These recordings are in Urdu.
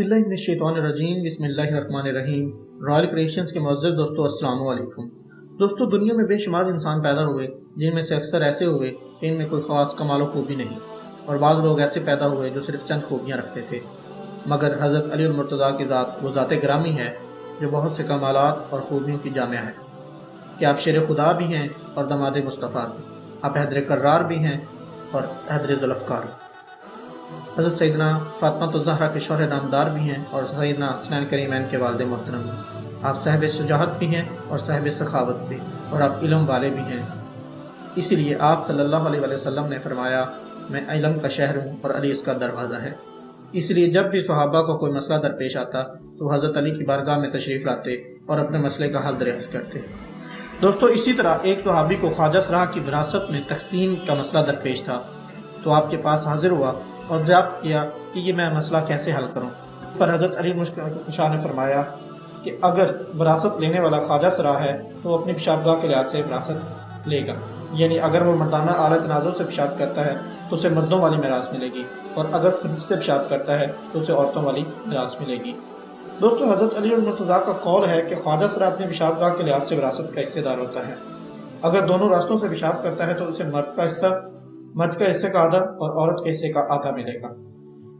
باللہ من الشیطان الرجیم بسم اللہ الرحمن الرحیم۔ رائل کریشنز کے معزز دوستو السلام علیکم۔ دوستو دنیا میں بے شمار انسان پیدا ہوئے جن میں سے اکثر ایسے ہوئے کہ ان میں کوئی خاص کمال و خوبی نہیں، اور بعض لوگ ایسے پیدا ہوئے جو صرف چند خوبیاں رکھتے تھے، مگر حضرت علی المرتضیٰ کی ذات وہ ذات گرامی ہے جو بہت سے کمالات اور خوبیوں کی جامع ہے کہ آپ شیر خدا بھی ہیں اور دماد مصطفیٰ بھی، آپ حیدر کرار بھی ہیں اور حیدر ذوالفقار۔ حضرت سیدنا فاطمہ الزہرا کے شوہر نامدار بھی ہیں اور سیدنا حسنین کریمین کے والد محترم بھی، آپ صاحب شجاعت بھی ہیں اور صاحب سخاوت بھی، اور آپ علم والے بھی ہیں۔ اسی لیے آپ صلی اللہ علیہ وسلم نے فرمایا میں علم کا شہر ہوں اور علی اس کا دروازہ ہے۔ اس لیے جب بھی صحابہ کو کوئی مسئلہ درپیش آتا تو حضرت علی کی بارگاہ میں تشریف لاتے اور اپنے مسئلے کا حل دریافت کرتے۔ دوستو اسی طرح ایک صحابی کو خواجہ سراہ کی وراثت میں تقسیم کا مسئلہ درپیش تھا، تو آپ کے پاس حاضر ہوا اور دریافت کیا کہ یہ میں مسئلہ کیسے حل کروں۔ پر حضرت علی مشکل نے فرمایا کہ اگر وراثت لینے والا خواجہ سراہ ہے تو وہ اپنی پیشابگاہ کے لحاظ سے وراثت لے گا، یعنی اگر وہ مردانہ اعلیٰ تنازل سے پیشاب کرتا ہے تو اسے مردوں والی میراث ملے گی، اور اگر فرج سے پیشاب کرتا ہے تو اسے عورتوں والی میراث ملے گی۔ دوستو حضرت علی المرتضیٰ کا قول ہے کہ خواجہ سراہ اپنے پیشابگاہ کے لحاظ سے وراثت کا حصے دار ہوتا ہے۔ اگر دونوں راستوں سے پیشاب کرتا ہے تو اسے مرد کا حصے کا آدھا اور عورت کے حصے کا آدھا ملے گا۔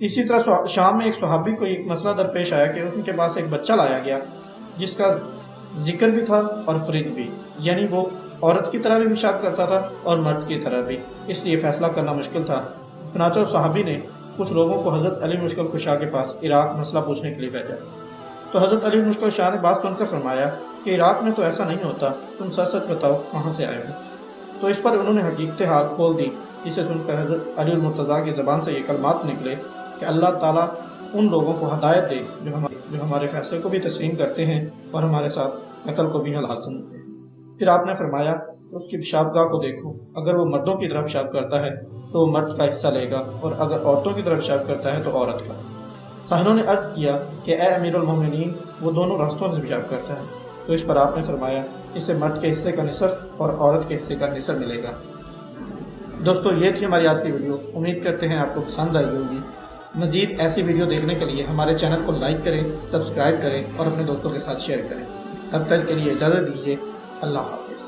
اسی طرح شام میں ایک صحابی کو ایک مسئلہ درپیش آیا کہ ان کے پاس ایک بچہ لایا گیا جس کا ذکر بھی تھا اور فرید بھی، یعنی وہ عورت کی طرح بھی پیشاب کرتا تھا اور مرد کی طرح بھی، اس لیے فیصلہ کرنا مشکل تھا۔ چنانچہ صحابی نے کچھ لوگوں کو حضرت علی مشکل کشا کے پاس عراق مسئلہ پوچھنے کے لیے بھیجا، تو حضرت علی مشکل شاہ نے بات سن کر فرمایا کہ عراق میں تو ایسا نہیں ہوتا، تم سچ سچ بتاؤ کہاں سے آئے ہو۔ تو اس پر انہوں نے حقیقت حال کھول دی، جسے سن کر حضرت علی المرتضیٰ کی زبان سے یہ کلمات نکلے کہ اللہ تعالیٰ ان لوگوں کو ہدایت دے جو ہمارے فیصلے کو بھی تسلیم کرتے ہیں اور ہمارے ساتھ قتل کو بھی حلال سمجھتے ہیں۔ پھر آپ نے فرمایا اس کی پیشابگاہ کو دیکھو، اگر وہ مردوں کی طرف پیشاب کرتا ہے تو وہ مرد کا حصہ لے گا، اور اگر عورتوں کی طرف پیشاب کرتا ہے تو عورت کا۔ سائنوں نے عرض کیا کہ اے امیر المومنین، وہ دونوں راستوں سے پیشاب کرتا ہے، تو اس پر آپ نے فرمایا اسے مرد کے حصے کا نصف اور عورت کے حصے کا نصف ملے گا۔ دوستو یہ تھی ہماری آج کی ویڈیو، امید کرتے ہیں آپ کو پسند آئی ہوگی۔ مزید ایسی ویڈیو دیکھنے کے لیے ہمارے چینل کو لائک کریں، سبسکرائب کریں اور اپنے دوستوں کے ساتھ شیئر کریں۔ تب تک کے لیے اجازت دیجیے، اللہ حافظ۔